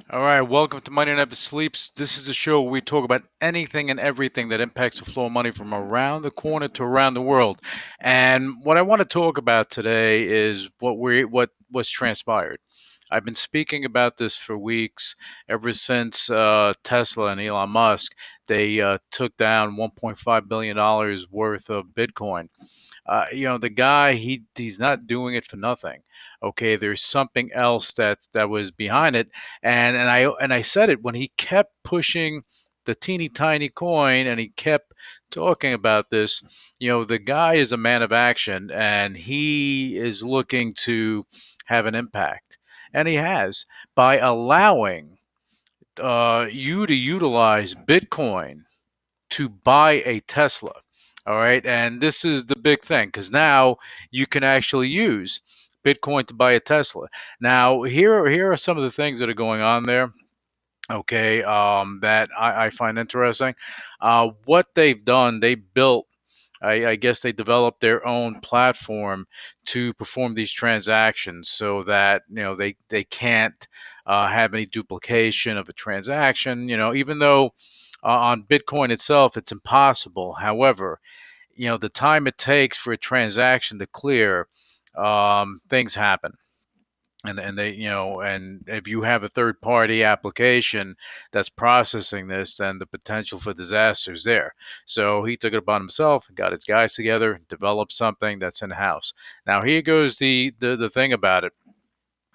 All right, welcome to Money Never Sleeps. This is the show where we talk about anything and everything that impacts the flow of money from around the corner to around the world. And what I want to talk about today is what was transpired. I've been speaking about this for weeks, ever since Tesla and Elon Musk they took down $1.5 billion worth of Bitcoin. The guy he's not doing it for nothing. Okay, there's something else that was behind it, and I said it when he kept pushing the teeny tiny coin, and he kept talking about this. The guy is a man of action, and he is looking to have an impact, and he has by allowing you to utilize Bitcoin to buy a Tesla. All right. And this is the big thing because now you can actually use Bitcoin to buy a Tesla. Now, here are some of the things that are going on there. Okay. That I find interesting. What they've done, they built, I guess they developed their own platform to perform these transactions so that, they can't have any duplication of a transaction, even though on Bitcoin itself, it's impossible. However, the time it takes for a transaction to clear, things happen. And they, and if you have a third party application that's processing this, then the potential for disaster is there. So he took it upon himself, got his guys together, developed something that's in house. Now here goes the thing about it.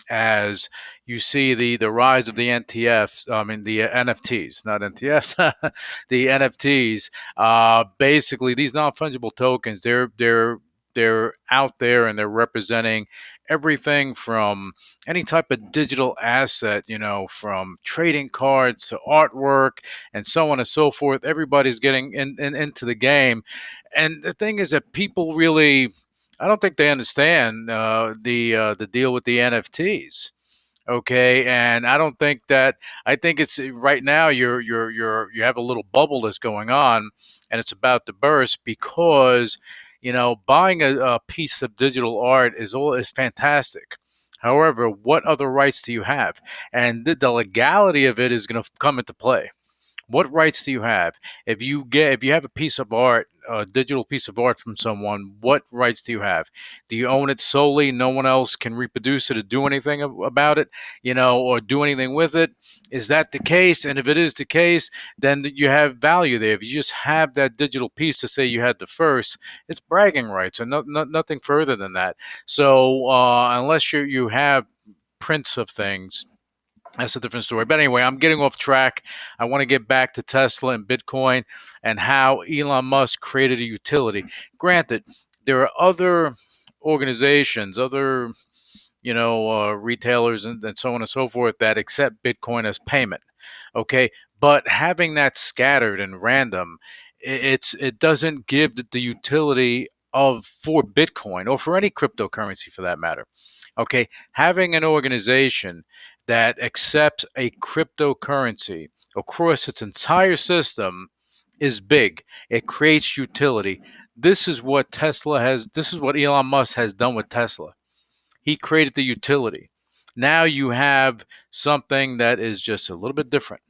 As you see the rise of the NTFs, I mean the NFTs, not NTFs, the NFTs. Basically, these non-fungible tokens, they're out there and they're representing everything from any type of digital asset, from trading cards to artwork and so on and so forth. Everybody's getting into the game, and the thing is that people really, I don't think they understand the deal with the NFTs. Okay, and I don't think that. I think it's right now you have a little bubble that's going on, and it's about to burst because buying a piece of digital art is fantastic. However, what other rights do you have? And the legality of it is going to come into play. What rights do you have if you have a piece of art, a digital piece of art from someone? What rights do you have? Do you own it solely? No one else can reproduce it or do anything about it, or do anything with it? Is that the case? And if it is the case, then you have value there. If you just have that digital piece to say you had the first, it's bragging rights and nothing further than that. So unless you have prints of things, that's a different story. But anyway, I'm getting off track. I want to get back to Tesla and Bitcoin and how Elon Musk created a utility. Granted, there are other organizations, other retailers and so on and so forth that accept Bitcoin as payment. Okay, but having that scattered and random, it doesn't give the utility of for Bitcoin or for any cryptocurrency for that matter. Okay, having an organization that accepts a cryptocurrency across its entire system is big. It creates utility. This is what Elon Musk has done with Tesla. He created the utility. Now you have something that is just a little bit different.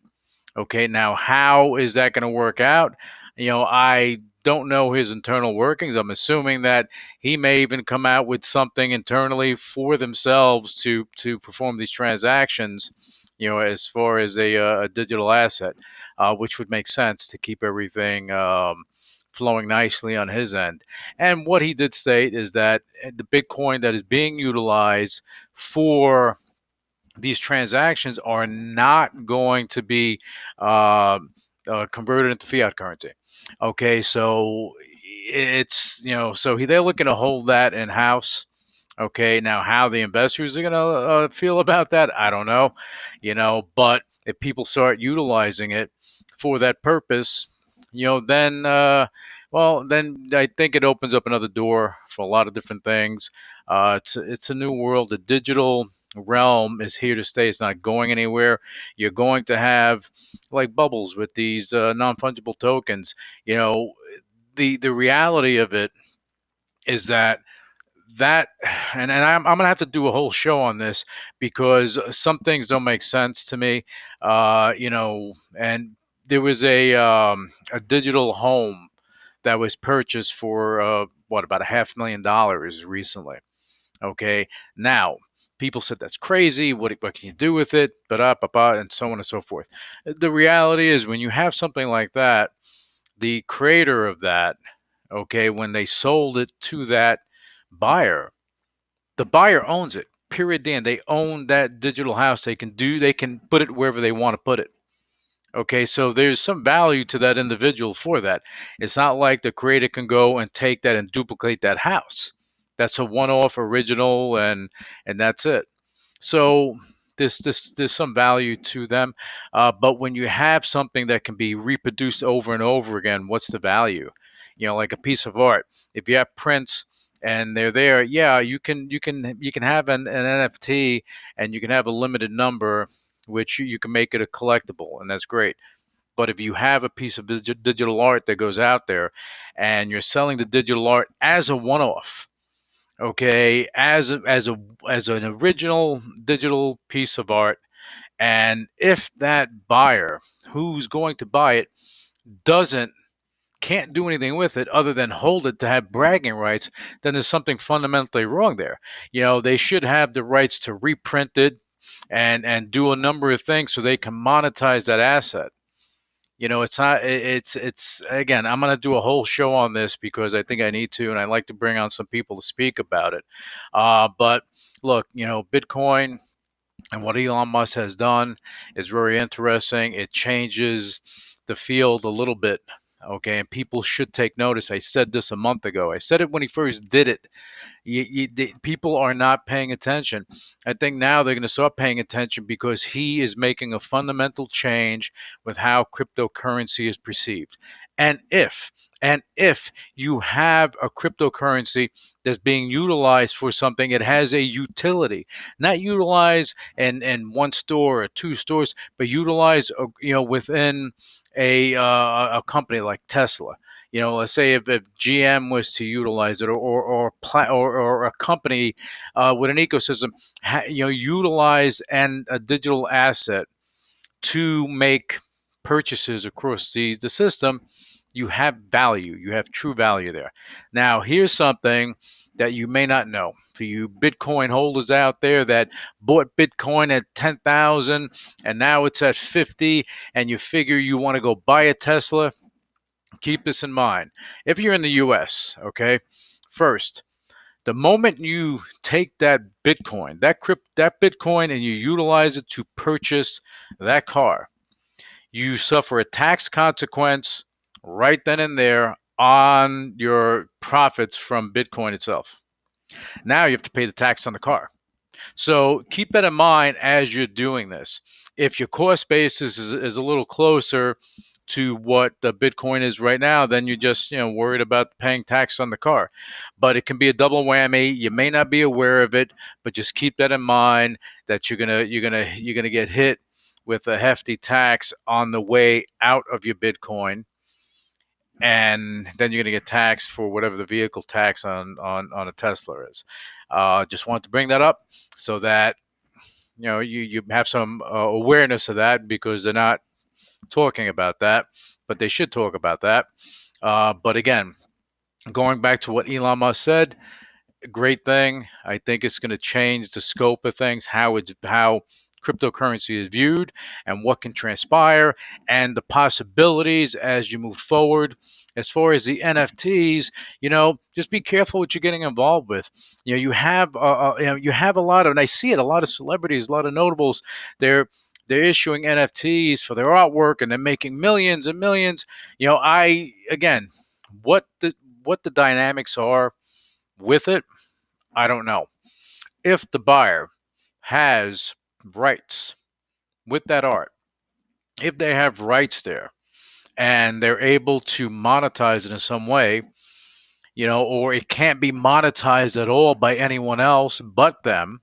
Okay, now how is that going to work out? I don't know his internal workings. I'm assuming that he may even come out with something internally for themselves to perform these transactions. As far as a digital asset, which would make sense to keep everything flowing nicely on his end. And what he did state is that the Bitcoin that is being utilized for these transactions are not going to be uh, converted into fiat currency. Okay, so it's so they're looking to hold that in house. Okay, now how the investors are going to feel about that, I don't know. But if people start utilizing it for that purpose, then then I think it opens up another door for a lot of different things. It's a new world. The digital realm is here to stay. It's not going anywhere. You're going to have like bubbles with these non-fungible tokens. The reality of it is that that, and I'm gonna have to do a whole show on this because some things don't make sense to me. And there was a digital home that was purchased for what, about a $500,000 recently. Okay, now people said that's crazy. What can you do with it? But up, and so on and so forth. The reality is, when you have something like that, the creator of that, okay, when they sold it to that buyer, the buyer owns it. Period. Dan, they own that digital house. They can put it wherever they want to put it. Okay, so there's some value to that individual for that. It's not like the creator can go and take that and duplicate that house. That's a one-off original, and that's it. So there's some value to them, but when you have something that can be reproduced over and over again, what's the value? Like a piece of art. If you have prints and they're there, yeah, you can have an NFT, and you can have a limited number, which you can make it a collectible, and that's great. But if you have a piece of digital art that goes out there, and you're selling the digital art as a one-off, okay, as an original digital piece of art, and if that buyer who's going to buy it doesn't can't do anything with it other than hold it to have bragging rights, then there's something fundamentally wrong there. They should have the rights to reprint it and do a number of things so they can monetize that asset. It's not. It's again. I'm going to do a whole show on this because I think I need to, and I'd like to bring on some people to speak about it. But look, Bitcoin and what Elon Musk has done is very interesting. It changes the field a little bit. Okay, and people should take notice. I said this a month ago. I said it when he first did it. People are not paying attention. I think now they're going to start paying attention because he is making a fundamental change with how cryptocurrency is perceived. And if you have a cryptocurrency that's being utilized for something, it has a utility, not utilized in one store or two stores, but utilized within a company like Tesla. Let's say if GM was to utilize it, or a company with an ecosystem, utilize a digital asset to make purchases across the system, you have value. You have true value there. Now, here's something that you may not know. For you Bitcoin holders out there that bought Bitcoin at 10,000 and now it's at 50, and you figure you want to go buy a Tesla, keep this in mind. If you're in the US, okay, first, the moment you take that Bitcoin, that Bitcoin, and you utilize it to purchase that car, you suffer a tax consequence right then and there on your profits from Bitcoin itself. Now you have to pay the tax on the car. So keep that in mind as you're doing this. If your cost basis is a little closer to what the Bitcoin is right now, then you're just worried about paying tax on the car. But it can be a double whammy. You may not be aware of it, but just keep that in mind that you're gonna get hit with a hefty tax on the way out of your Bitcoin, and then you're going to get taxed for whatever the vehicle tax on a Tesla is. Just want to bring that up so that you have some awareness of that, because they're not talking about that, but they should talk about that. But again, going back to what Elon Musk said, great thing. I think it's going to change the scope of things, how cryptocurrency is viewed, and what can transpire, and the possibilities as you move forward. As far as the NFTs, just be careful what you're getting involved with. You have a lot of, and I see it, a lot of celebrities, a lot of notables. They're issuing NFTs for their artwork, and they're making millions and millions. I again, what the dynamics are with it, I don't know. If the buyer has rights with that art, if they have rights there and they're able to monetize it in some way, or it can't be monetized at all by anyone else but them.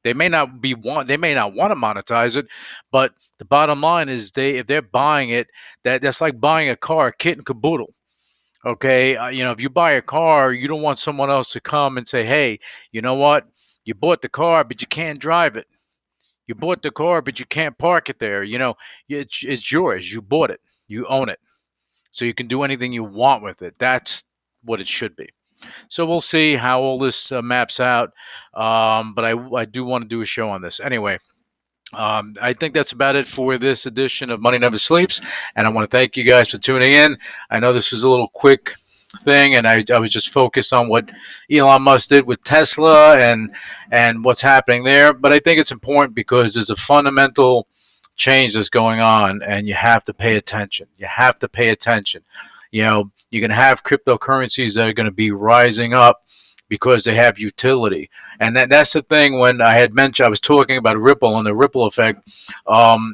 They may not want to monetize it, but the bottom line is, if they're buying it, that's like buying a car, kit and caboodle. Okay, if you buy a car, you don't want someone else to come and say, "Hey, you know what? You bought the car, but you can't drive it. You bought the car, but you can't park it there. It's yours. You bought it. You own it. So you can do anything you want with it. That's what it should be." So we'll see how all this maps out. But I do want to do a show on this anyway. I think that's about it for this edition of Money Never Sleeps. And I want to thank you guys for tuning in. I know this was a little quick thing, and I was just focused on what Elon Musk did with Tesla and what's happening there. But I think it's important because there's a fundamental change that's going on, and you have to pay attention. You have to pay attention. You're going to have cryptocurrencies that are going to be rising up because they have utility. And that's the thing. When I was talking about Ripple and the Ripple effect. The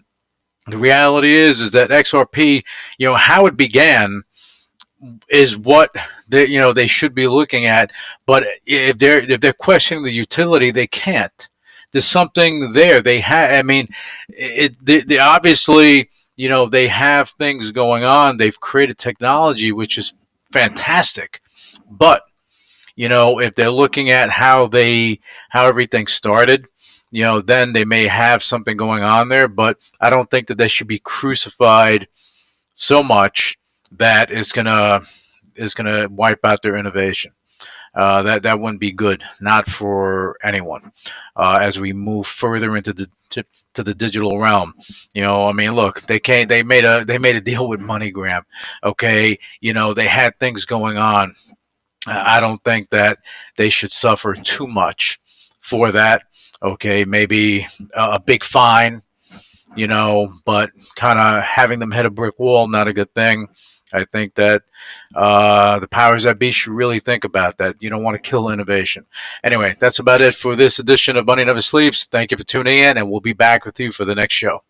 reality is that XRP, how it began is what they should be looking at. But if they're questioning the utility, they can't. There's something there. They have. I mean, they obviously they have things going on. They've created technology which is fantastic, but if they're looking at how everything started, then they may have something going on there. But I don't think that they should be crucified so much that is gonna wipe out their innovation. That wouldn't be good, not for anyone. As we move further into to the digital realm, I mean, look, they made a deal with MoneyGram. Okay, they had things going on. I don't think that they should suffer too much for that. Okay, maybe a big fine, but kind of having them hit a brick wall, not a good thing. I think that the powers that be should really think about that. You don't want to kill innovation. Anyway, that's about it for this edition of Money Never Sleeps. Thank you for tuning in, and we'll be back with you for the next show.